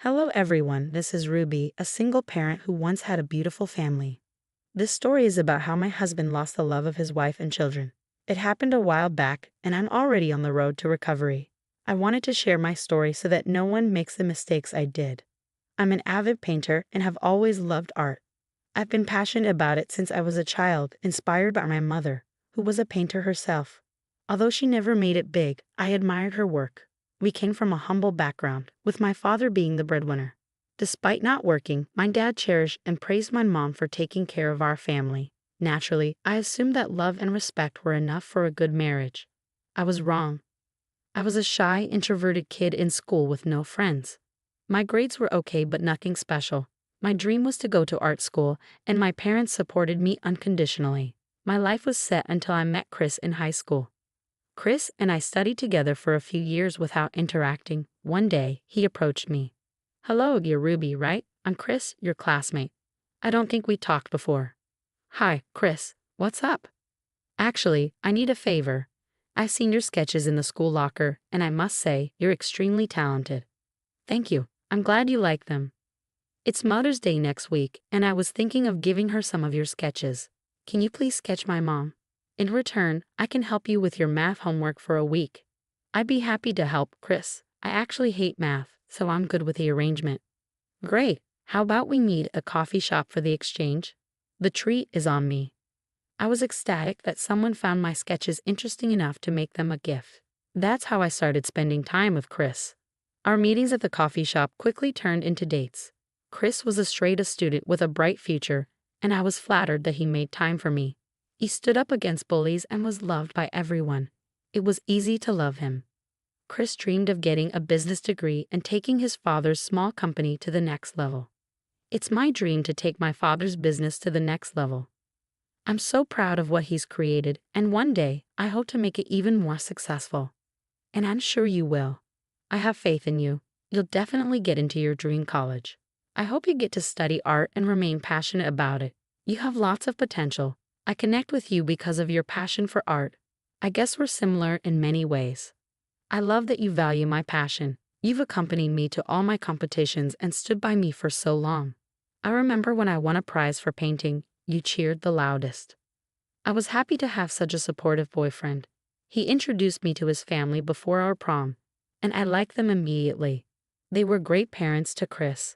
Hello everyone, this is Ruby, a single parent who once had a beautiful family. This story is about how my husband lost the love of his wife and children. It happened a while back, and I'm already on the road to recovery. I wanted to share my story so that no one makes the mistakes I did. I'm an avid painter and have always loved art. I've been passionate about it since I was a child, inspired by my mother, who was a painter herself. Although she never made it big, I admired her work. We came from a humble background, with my father being the breadwinner. Despite not working, my dad cherished and praised my mom for taking care of our family. Naturally, I assumed that love and respect were enough for a good marriage. I was wrong. I was a shy, introverted kid in school with no friends. My grades were okay, but nothing special. My dream was to go to art school, and my parents supported me unconditionally. My life was set until I met Chris in high school. Chris and I studied together for a few years without interacting. One day, he approached me. "Hello, you're Ruby, right? I'm Chris, your classmate. I don't think we talked before." "Hi, Chris. What's up?" "Actually, I need a favor. I've seen your sketches in the school locker, and I must say, you're extremely talented." "Thank you. I'm glad you like them. It's Mother's Day next week, and I was thinking of giving her some of your sketches. Can you please sketch my mom? In return, I can help you with your math homework for a week." "I'd be happy to help, Chris. I actually hate math, so I'm good with the arrangement." "Great. How about we meet at a coffee shop for the exchange? The treat is on me." I was ecstatic that someone found my sketches interesting enough to make them a gift. That's how I started spending time with Chris. Our meetings at the coffee shop quickly turned into dates. Chris was a straight-A student with a bright future, and I was flattered that he made time for me. He stood up against bullies and was loved by everyone. It was easy to love him. Chris dreamed of getting a business degree and taking his father's small company to the next level. It's my dream to take my father's business to the next level. I'm so proud of what he's created, and one day, I hope to make it even more successful. And I'm sure you will. I have faith in you. You'll definitely get into your dream college. I hope you get to study art and remain passionate about it. You have lots of potential. I connect with you because of your passion for art. I guess we're similar in many ways. I love that you value my passion. You've accompanied me to all my competitions and stood by me for so long. I remember when I won a prize for painting, you cheered the loudest. I was happy to have such a supportive boyfriend. He introduced me to his family before our prom, and I liked them immediately. They were great parents to Chris.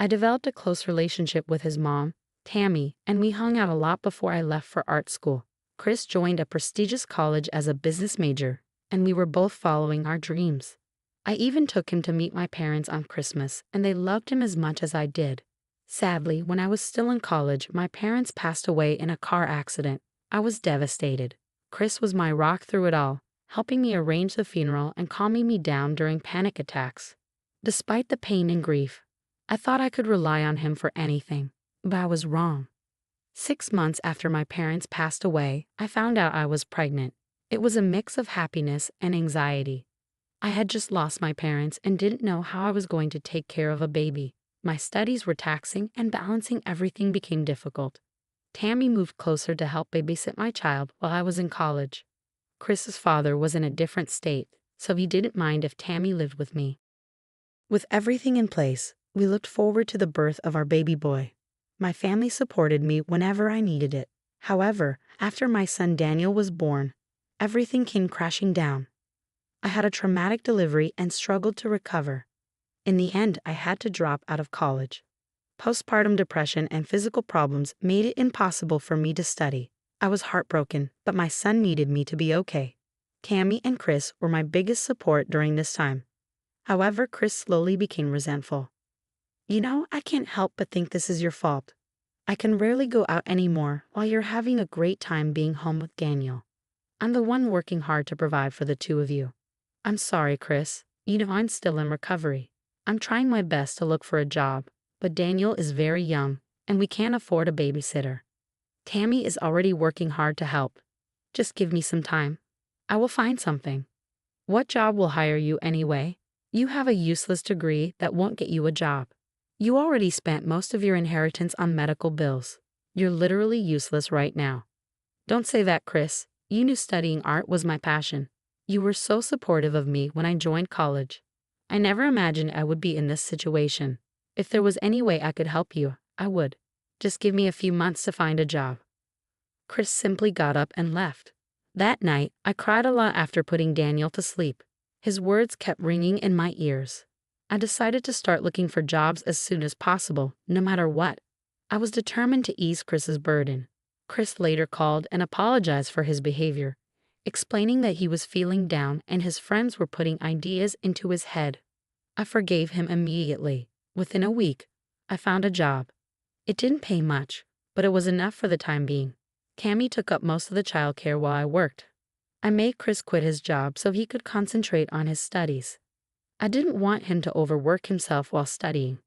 I developed a close relationship with his mom, Tammy, and we hung out a lot before I left for art school. Chris joined a prestigious college as a business major, and we were both following our dreams. I even took him to meet my parents on Christmas, and they loved him as much as I did. Sadly, when I was still in college, my parents passed away in a car accident. I was devastated. Chris was my rock through it all, helping me arrange the funeral and calming me down during panic attacks. Despite the pain and grief, I thought I could rely on him for anything. But I was wrong. 6 months after my parents passed away, I found out I was pregnant. It was a mix of happiness and anxiety. I had just lost my parents and didn't know how I was going to take care of a baby. My studies were taxing and balancing everything became difficult. Tammy moved closer to help babysit my child while I was in college. Chris's father was in a different state, so he didn't mind if Tammy lived with me. With everything in place, we looked forward to the birth of our baby boy. My family supported me whenever I needed it. However, after my son Daniel was born, everything came crashing down. I had a traumatic delivery and struggled to recover. In the end, I had to drop out of college. Postpartum depression and physical problems made it impossible for me to study. I was heartbroken, but my son needed me to be okay. Tammy and Chris were my biggest support during this time. However, Chris slowly became resentful. "You know, I can't help but think this is your fault. I can rarely go out anymore while you're having a great time being home with Daniel. I'm the one working hard to provide for the two of you." "I'm sorry, Chris. You know I'm still in recovery. I'm trying my best to look for a job, but Daniel is very young, and we can't afford a babysitter. Tammy is already working hard to help. Just give me some time. I will find something." "What job will hire you anyway? You have a useless degree that won't get you a job. You already spent most of your inheritance on medical bills. You're literally useless right now." "Don't say that, Chris. You knew studying art was my passion. You were so supportive of me when I joined college. I never imagined I would be in this situation. If there was any way I could help you, I would. Just give me a few months to find a job." Chris simply got up and left. That night, I cried a lot after putting Daniel to sleep. His words kept ringing in my ears. I decided to start looking for jobs as soon as possible, no matter what. I was determined to ease Chris's burden. Chris later called and apologized for his behavior, explaining that he was feeling down and his friends were putting ideas into his head. I forgave him immediately. Within a week, I found a job. It didn't pay much, but it was enough for the time being. Cammy took up most of the childcare while I worked. I made Chris quit his job so he could concentrate on his studies. I didn't want him to overwork himself while studying.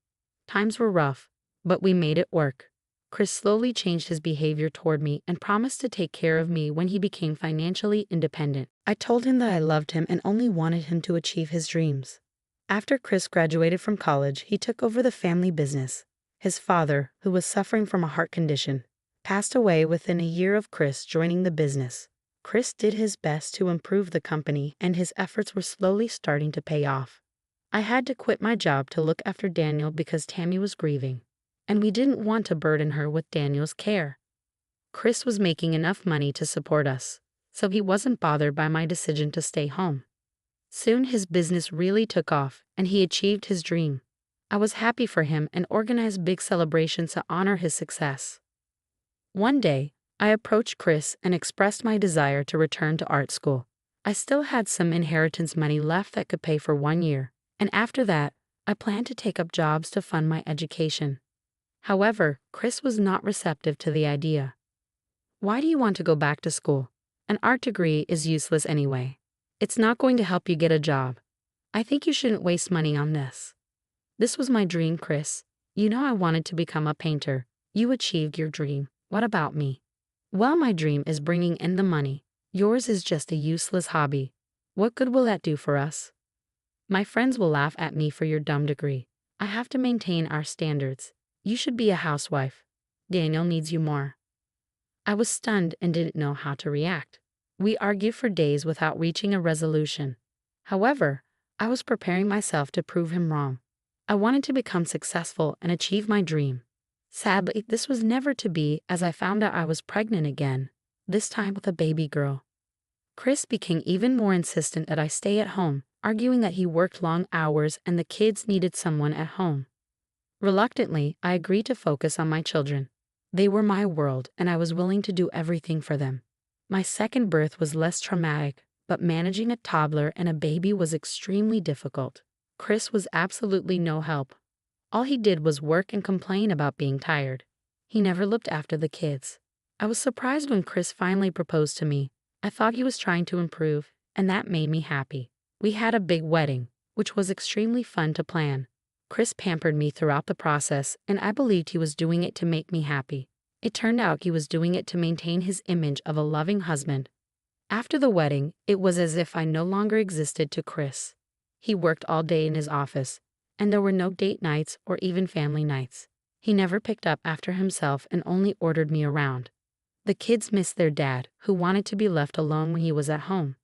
Times were rough, but we made it work. Chris slowly changed his behavior toward me and promised to take care of me when he became financially independent. I told him that I loved him and only wanted him to achieve his dreams. After Chris graduated from college, he took over the family business. His father, who was suffering from a heart condition, passed away within a year of Chris joining the business. Chris did his best to improve the company, and his efforts were slowly starting to pay off. I had to quit my job to look after Daniel because Tammy was grieving, and we didn't want to burden her with Daniel's care. Chris was making enough money to support us, so he wasn't bothered by my decision to stay home. Soon his business really took off, and he achieved his dream. I was happy for him and organized big celebrations to honor his success. One day, I approached Chris and expressed my desire to return to art school. I still had some inheritance money left that could pay for 1 year, and after that, I planned to take up jobs to fund my education. However, Chris was not receptive to the idea. "Why do you want to go back to school? An art degree is useless anyway. It's not going to help you get a job. I think you shouldn't waste money on this." "This was my dream, Chris. You know I wanted to become a painter. You achieved your dream. What about me?" "Well, my dream is bringing in the money. Yours is just a useless hobby. What good will that do for us? My friends will laugh at me for your dumb degree. I have to maintain our standards. You should be a housewife. Daniel needs you more." I was stunned and didn't know how to react. We argued for days without reaching a resolution. However, I was preparing myself to prove him wrong. I wanted to become successful and achieve my dream. Sadly, this was never to be, as I found out I was pregnant again, this time with a baby girl. Chris became even more insistent that I stay at home, arguing that he worked long hours and the kids needed someone at home. Reluctantly, I agreed to focus on my children. They were my world, and I was willing to do everything for them. My second birth was less traumatic, but managing a toddler and a baby was extremely difficult. Chris was absolutely no help. All he did was work and complain about being tired. He never looked after the kids. I was surprised when Chris finally proposed to me. I thought he was trying to improve, and that made me happy. We had a big wedding, which was extremely fun to plan. Chris pampered me throughout the process, and I believed he was doing it to make me happy. It turned out he was doing it to maintain his image of a loving husband. After the wedding, it was as if I no longer existed to Chris. He worked all day in his office, and there were no date nights or even family nights. He never picked up after himself and only ordered me around. The kids missed their dad, who wanted to be left alone when he was at home.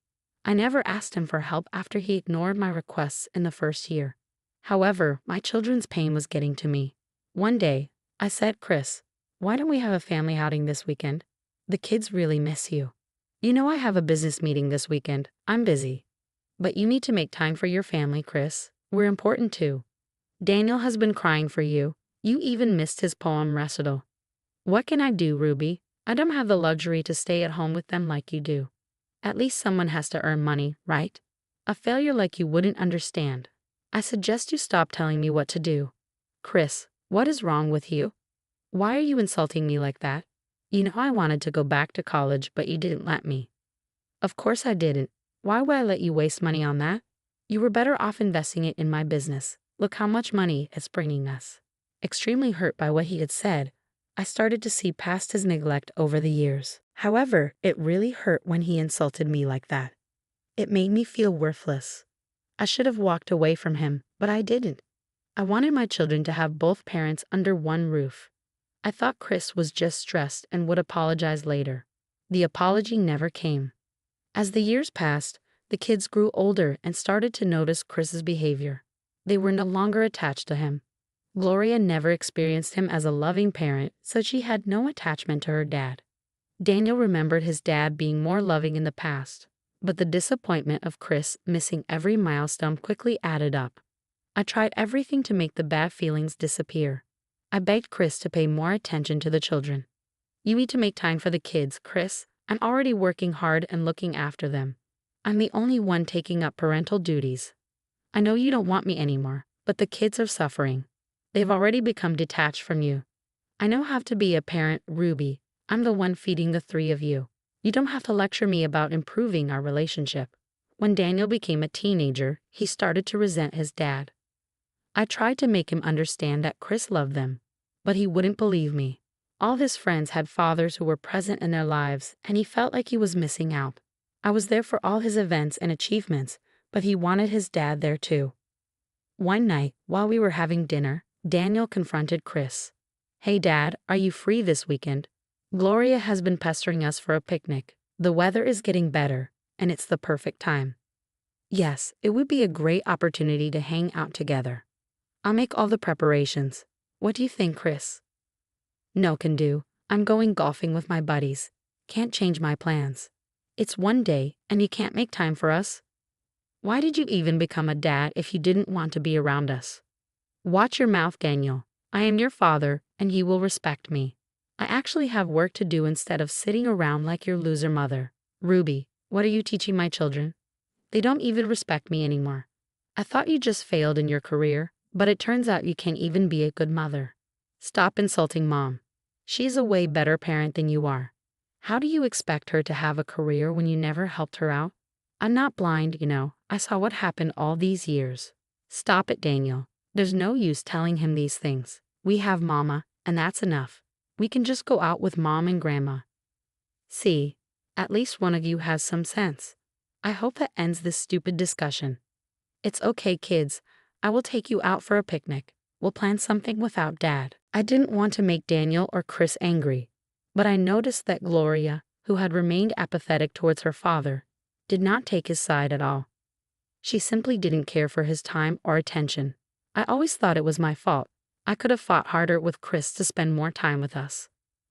I never asked him for help after he ignored my requests in the first year. However, my children's pain was getting to me. One day, I said, "Chris, why don't we have a family outing this weekend? The kids really miss you. You know I have a business meeting this weekend. I'm busy. But you need to make time for your family, Chris. We're important too. Daniel has been crying for you. You even missed his poem recital. What can I do, Ruby? I don't have the luxury to stay at home with them like you do. At least someone has to earn money, right? A failure like you wouldn't understand. I suggest you stop telling me what to do." "Chris, what is wrong with you? Why are you insulting me like that? You know I wanted to go back to college, but you didn't let me." "Of course I didn't. Why would I let you waste money on that? You were better off investing it in my business. Look how much money it's bringing us." Extremely hurt by what he had said, I started to see past his neglect over the years. However, it really hurt when he insulted me like that. It made me feel worthless. I should have walked away from him, but I didn't. I wanted my children to have both parents under one roof. I thought Chris was just stressed and would apologize later. The apology never came. As the years passed, the kids grew older and started to notice Chris's behavior. They were no longer attached to him. Gloria never experienced him as a loving parent, so she had no attachment to her dad. Daniel remembered his dad being more loving in the past, but the disappointment of Chris missing every milestone quickly added up. I tried everything to make the bad feelings disappear. I begged Chris to pay more attention to the children. You need to make time for the kids, Chris. I'm already working hard and looking after them. I'm the only one taking up parental duties. I know you don't want me anymore, but the kids are suffering. They've already become detached from you. I know how to be a parent, Ruby. I'm the one feeding the three of you. You don't have to lecture me about improving our relationship. When Daniel became a teenager, he started to resent his dad. I tried to make him understand that Chris loved them, but he wouldn't believe me. All his friends had fathers who were present in their lives, and he felt like he was missing out. I was there for all his events and achievements, but he wanted his dad there too. One night, while we were having dinner, Daniel confronted Chris. Hey Dad, are you free this weekend? Gloria has been pestering us for a picnic. The weather is getting better, and it's the perfect time. Yes, it would be a great opportunity to hang out together. I'll make all the preparations. What do you think, Chris? No can do. I'm going golfing with my buddies. Can't change my plans. It's one day, and you can't make time for us? Why did you even become a dad if you didn't want to be around us? Watch your mouth, Daniel. I am your father, and you will respect me. I actually have work to do instead of sitting around like your loser mother. Ruby, what are you teaching my children? They don't even respect me anymore. I thought you just failed in your career, but it turns out you can't even be a good mother. Stop insulting Mom. She's a way better parent than you are. How do you expect her to have a career when you never helped her out? I'm not blind, you know. I saw what happened all these years. Stop it, Daniel. There's no use telling him these things. We have Mama, and that's enough. We can just go out with Mom and Grandma. See, at least one of you has some sense. I hope that ends this stupid discussion. It's okay, kids. I will take you out for a picnic. We'll plan something without Dad. I didn't want to make Daniel or Chris angry, but I noticed that Gloria, who had remained apathetic towards her father, did not take his side at all. She simply didn't care for his time or attention. I always thought it was my fault. I could have fought harder with Chris to spend more time with us.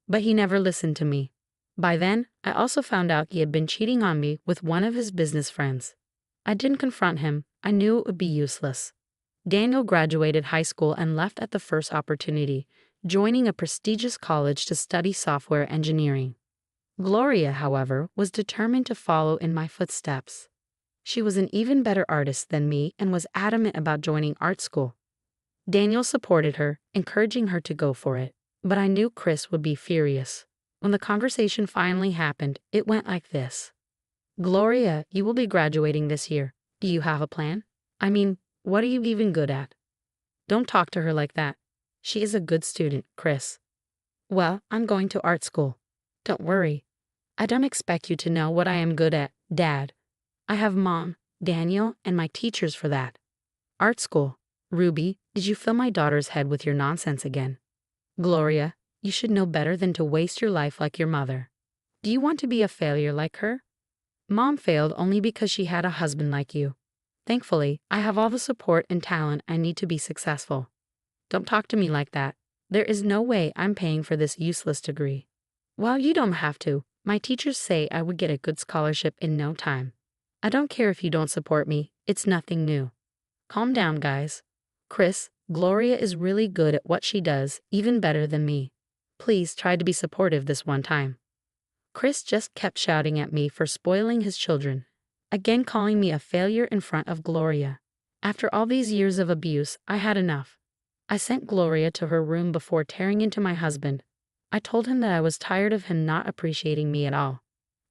But he never listened to me. By then, I also found out he had been cheating on me with one of his business friends. I didn't confront him. I knew it would be useless. Daniel graduated high school and left at the first opportunity, joining a prestigious college to study software engineering. Gloria, however, was determined to follow in my footsteps. She was an even better artist than me and was adamant about joining art school. Daniel supported her, encouraging her to go for it, but I knew Chris would be furious. When the conversation finally happened, it went like this. Gloria, you will be graduating this year. Do you have a plan? I mean, what are you even good at? Don't talk to her like that. She is a good student, Chris. Well, I'm going to art school. Don't worry. I don't expect you to know what I am good at, Dad. I have Mom, Daniel, and my teachers for that. Art school. Ruby, did you fill my daughter's head with your nonsense again? Gloria, you should know better than to waste your life like your mother. Do you want to be a failure like her? Mom failed only because she had a husband like you. Thankfully, I have all the support and talent I need to be successful. Don't talk to me like that. There is no way I'm paying for this useless degree. Well, you don't have to. My teachers say I would get a good scholarship in no time. I don't care if you don't support me. It's nothing new. Calm down, guys. Chris, Gloria is really good at what she does, even better than me. Please try to be supportive this one time. Chris just kept shouting at me for spoiling his children, again calling me a failure in front of Gloria. After all these years of abuse, I had enough. I sent Gloria to her room before tearing into my husband. I told him that I was tired of him not appreciating me at all.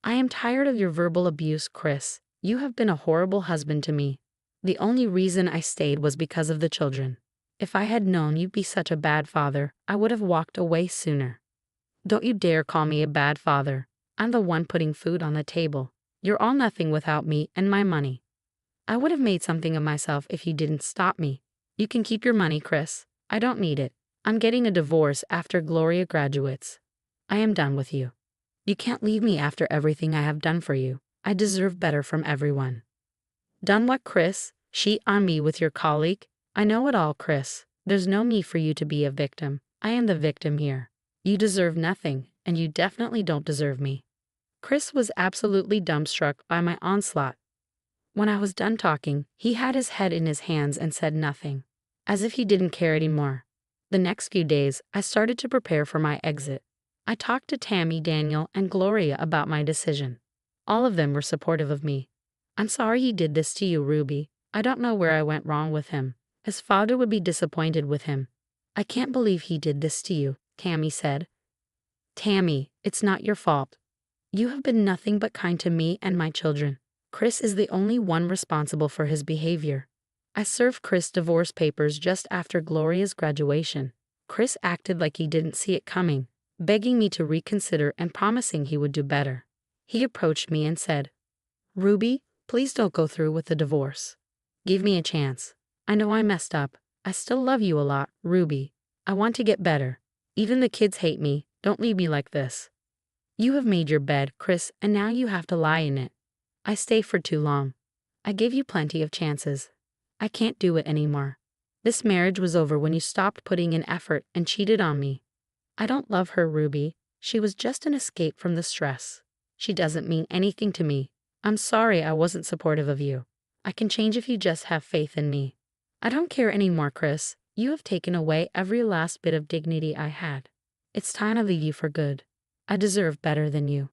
I am tired of your verbal abuse, Chris. You have been a horrible husband to me. The only reason I stayed was because of the children. If I had known you'd be such a bad father, I would have walked away sooner. Don't you dare call me a bad father. I'm the one putting food on the table. You're all nothing without me and my money. I would have made something of myself if you didn't stop me. You can keep your money, Chris. I don't need it. I'm getting a divorce after Gloria graduates. I am done with you. You can't leave me after everything I have done for you. I deserve better from everyone. Done what, Chris? Cheat on me with your colleague? I know it all, Chris. There's no need for you to be a victim. I am the victim here. You deserve nothing, and you definitely don't deserve me. Chris was absolutely dumbstruck by my onslaught. When I was done talking, he had his head in his hands and said nothing, as if he didn't care anymore. The next few days, I started to prepare for my exit. I talked to Tammy, Daniel, and Gloria about my decision. All of them were supportive of me. I'm sorry he did this to you, Ruby. I don't know where I went wrong with him. His father would be disappointed with him. I can't believe he did this to you, Tammy said. Tammy, it's not your fault. You have been nothing but kind to me and my children. Chris is the only one responsible for his behavior. I served Chris divorce papers just after Gloria's graduation. Chris acted like he didn't see it coming, begging me to reconsider and promising he would do better. He approached me and said, Ruby, please don't go through with the divorce. Give me a chance. I know I messed up. I still love you a lot, Ruby. I want to get better. Even the kids hate me. Don't leave me like this. You have made your bed, Chris, and now you have to lie in it. I stayed for too long. I gave you plenty of chances. I can't do it anymore. This marriage was over when you stopped putting in effort and cheated on me. I don't love her, Ruby. She was just an escape from the stress. She doesn't mean anything to me. I'm sorry I wasn't supportive of you. I can change if you just have faith in me. I don't care anymore, Chris. You have taken away every last bit of dignity I had. It's time to leave you for good. I deserve better than you.